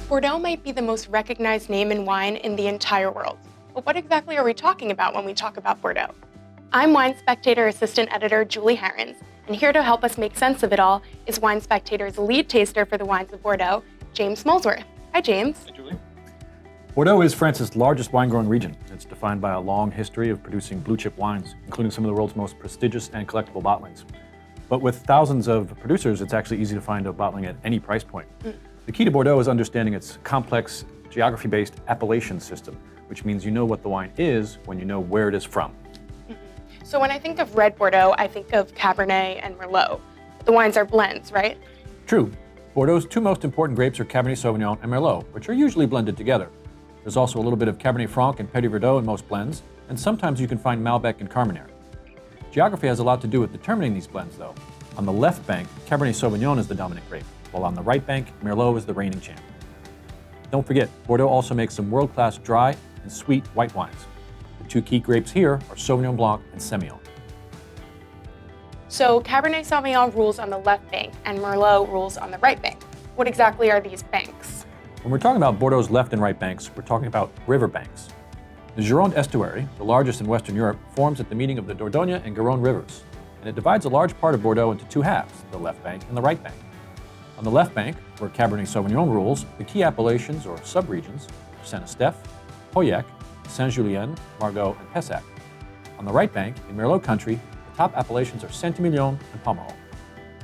Bordeaux might be the most recognized name in wine in the entire world. But what exactly are we talking about when we talk about Bordeaux? I'm Wine Spectator Assistant Editor Julie Harans, and here to help us make sense of it all is Wine Spectator's lead taster for the wines of Bordeaux, James Molesworth. Hi, James. Hi, Julie. Bordeaux is France's largest wine-growing region. It's defined by a long history of producing blue-chip wines, including some of the world's most prestigious and collectible bottlings. But with thousands of producers, it's actually easy to find a bottling at any price point. The key to Bordeaux is understanding its complex, geography-based appellation system, which means you know what the wine is when you know where it is from. So when I think of red Bordeaux, I think of Cabernet and Merlot. The wines are blends, right? True. Bordeaux's two most important grapes are Cabernet Sauvignon and Merlot, which are usually blended together. There's also a little bit of Cabernet Franc and Petit Verdot in most blends, and sometimes you can find Malbec and Carmenère. Geography has a lot to do with determining these blends, though. On the left bank, Cabernet Sauvignon is the dominant grape, while on the right bank, Merlot is the reigning champ. Don't forget, Bordeaux also makes some world-class dry and sweet white wines. The two key grapes here are Sauvignon Blanc and Semillon. So Cabernet Sauvignon rules on the left bank and Merlot rules on the right bank. What exactly are these banks? When we're talking about Bordeaux's left and right banks, we're talking about river banks. The Gironde estuary, the largest in Western Europe, forms at the meeting of the Dordogne and Garonne rivers, and it divides a large part of Bordeaux into two halves, the left bank and the right bank. On the left bank, where Cabernet Sauvignon rules, the key appellations or subregions are Saint-Estèphe, Pauillac, Saint-Julien, Margaux, and Pessac. On the right bank, in Merlot country, the top appellations are Saint-Emilion and Pomerol.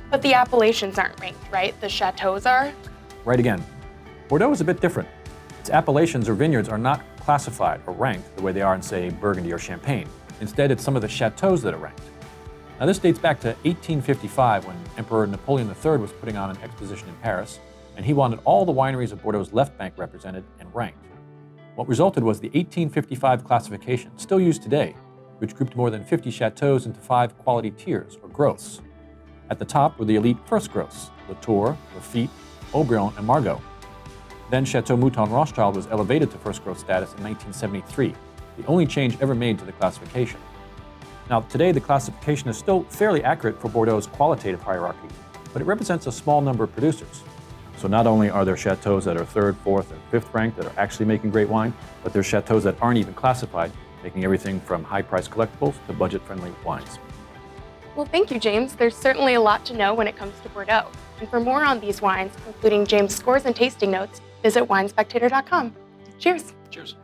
But the appellations aren't ranked, right? The chateaux are? Right again. Bordeaux is a bit different. Its appellations or vineyards are not classified or ranked the way they are in, say, Burgundy or Champagne. Instead, it's some of the chateaux that are ranked. Now, this dates back to 1855 when Emperor Napoleon III was putting on an exposition in Paris, and he wanted all the wineries of Bordeaux's left bank represented and ranked. What resulted was the 1855 classification, still used today, which grouped more than 50 chateaux into 5 quality tiers, or growths. At the top were the elite first growths, Latour, Lafite, Aubryon, and Margaux. Then Chateau Mouton Rothschild was elevated to first growth status in 1973, the only change ever made to the classification. Now, today the classification is still fairly accurate for Bordeaux's qualitative hierarchy, but it represents a small number of producers. So not only are there chateaux that are 3rd, 4th, and 5th ranked that are actually making great wine, but there's chateaux that aren't even classified, making everything from high-priced collectibles to budget-friendly wines. Well, thank you, James. There's certainly a lot to know when it comes to Bordeaux. And for more on these wines, including James' scores and tasting notes, visit winespectator.com. Cheers. Cheers.